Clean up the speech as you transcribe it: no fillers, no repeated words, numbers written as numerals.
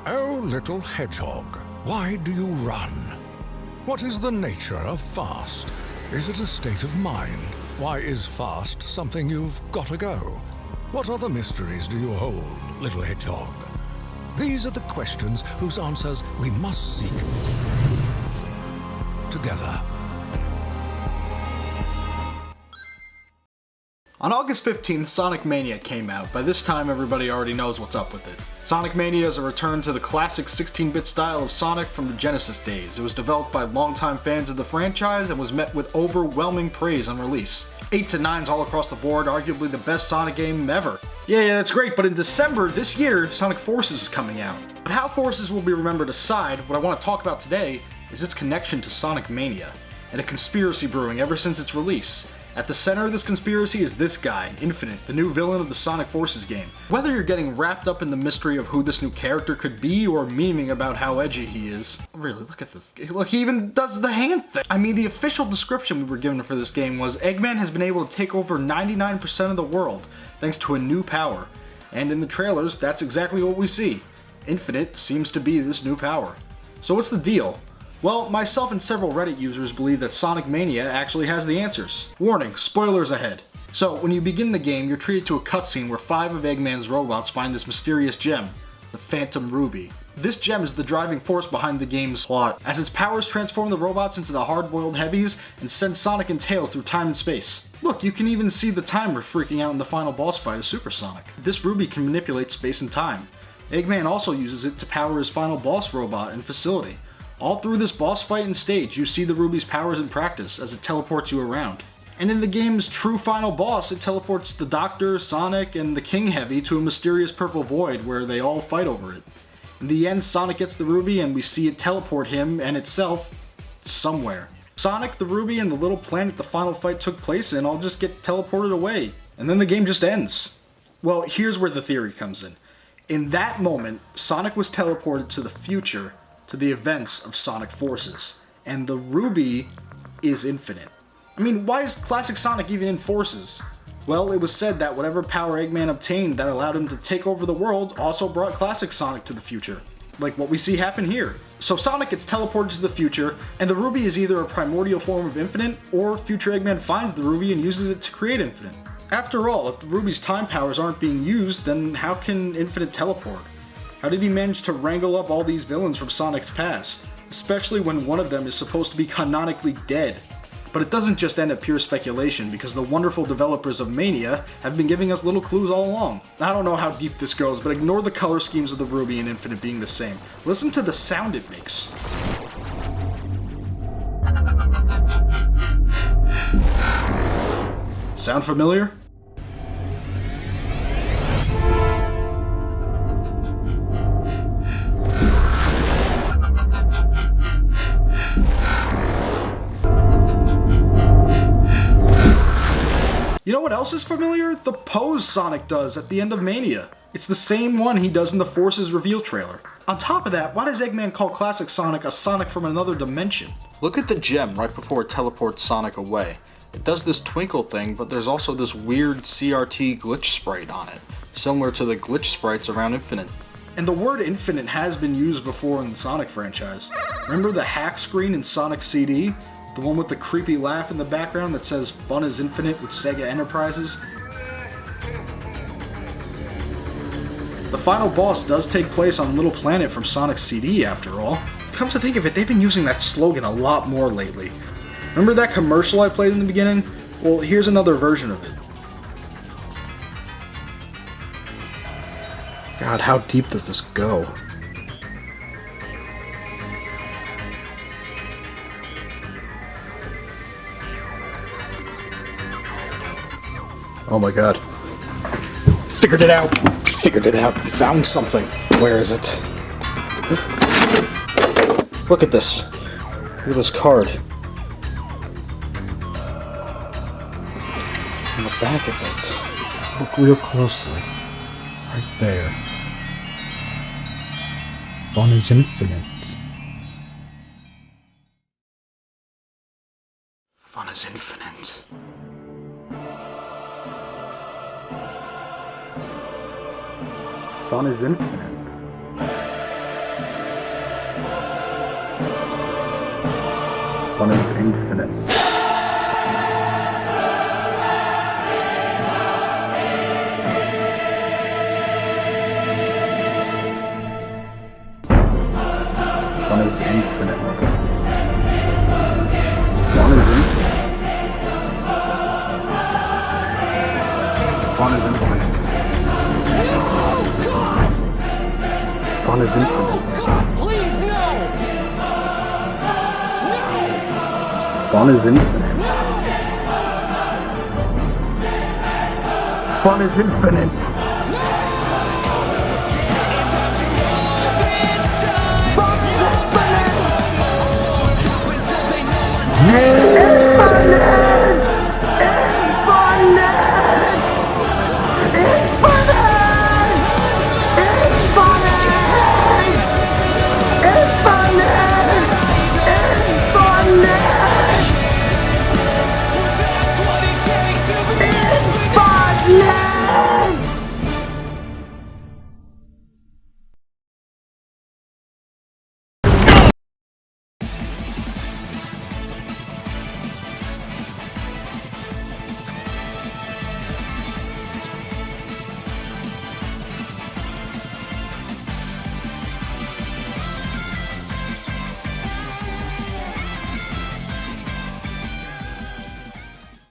Oh, little hedgehog, why do you run? What is the nature of fast? Is it a state of mind? Why is fast something you've got to go? What other mysteries do you hold, little hedgehog? These are the questions whose answers we must seek together. On August 15th, Sonic Mania came out. By this time, everybody already knows what's up with it. Sonic Mania is a return to the classic 16-bit style of Sonic from the Genesis days. It was developed by longtime fans of the franchise and was met with overwhelming praise on release. 8 to 9s all across the board, arguably the best Sonic game ever. Yeah, that's great, but in December this year, Sonic Forces is coming out. But how Forces will be remembered aside, what I want to talk about today is its connection to Sonic Mania, and a conspiracy brewing ever since its release. At the center of this conspiracy is this guy, Infinite, the new villain of the Sonic Forces game. Whether you're getting wrapped up in the mystery of who this new character could be or memeing about how edgy he is. Really, look at this. Look, he even does the hand thing. I mean, the official description we were given for this game was Eggman has been able to take over 99% of the world thanks to a new power. And in the trailers, that's exactly what we see. Infinite seems to be this new power. So what's the deal? Well, myself and several Reddit users believe that Sonic Mania actually has the answers. Warning, spoilers ahead. So, when you begin the game, you're treated to a cutscene where 5 of Eggman's robots find this mysterious gem, the Phantom Ruby. This gem is the driving force behind the game's plot, as its powers transform the robots into the hard-boiled heavies and send Sonic and Tails through time and space. Look, you can even see the timer freaking out in the final boss fight of Super Sonic. This Ruby can manipulate space and time. Eggman also uses it to power his final boss robot and facility. All through this boss fight and stage, you see the Ruby's powers in practice as it teleports you around. And in the game's true final boss, it teleports the Doctor, Sonic, and the King Heavy to a mysterious purple void where they all fight over it. In the end, Sonic gets the Ruby and we see it teleport him and itself somewhere. Sonic, the Ruby, and the little planet the final fight took place in all just get teleported away, and then the game just ends. Well, here's where the theory comes in. In that moment, Sonic was teleported to the future, to the events of Sonic Forces, and the Ruby is infinite. I mean, why is classic Sonic even in Forces? Well, it was said that whatever power Eggman obtained that allowed him to take over the world also brought classic Sonic to the future, like what we see happen here. So Sonic gets teleported to the future, and the Ruby is either a primordial form of Infinite, or future Eggman finds the Ruby and uses it to create Infinite. After all, if the Ruby's time powers aren't being used, then how can Infinite teleport? How did he manage to wrangle up all these villains from Sonic's past? Especially when one of them is supposed to be canonically dead. But it doesn't just end at pure speculation, because the wonderful developers of Mania have been giving us little clues all along. I don't know how deep this goes, but ignore the color schemes of the Ruby and Infinite being the same. Listen to the sound it makes. Sound familiar? You know what else is familiar? The pose Sonic does at the end of Mania. It's the same one he does in the Forces reveal trailer. On top of that, why does Eggman call classic Sonic a Sonic from another dimension? Look at the gem right before it teleports Sonic away. It does this twinkle thing, but there's also this weird CRT glitch sprite on it, similar to the glitch sprites around Infinite. And the word Infinite has been used before in the Sonic franchise. Remember the hack screen in Sonic CD? The one with the creepy laugh in the background that says "Fun is Infinite" with Sega Enterprises? The final boss does take place on Little Planet from Sonic CD after all. Come to think of it, they've been using that slogan a lot more lately. Remember that commercial I played in the beginning? Well, here's another version of it. God, how deep does this go? Oh my god. Figured it out! Figured it out. Found something. Where is it? Look at this. Look at this card. On the back of it. Look real closely. Right there. Fun is infinite. Fun is infinite. Fun is infinite. Fun is infinite. Fun is infinite. Fun is infinite. Fun is infinite. Fun is infinite. Please, no! Fun is infinite. Fun is infinite. Fun is infinite. Yeah!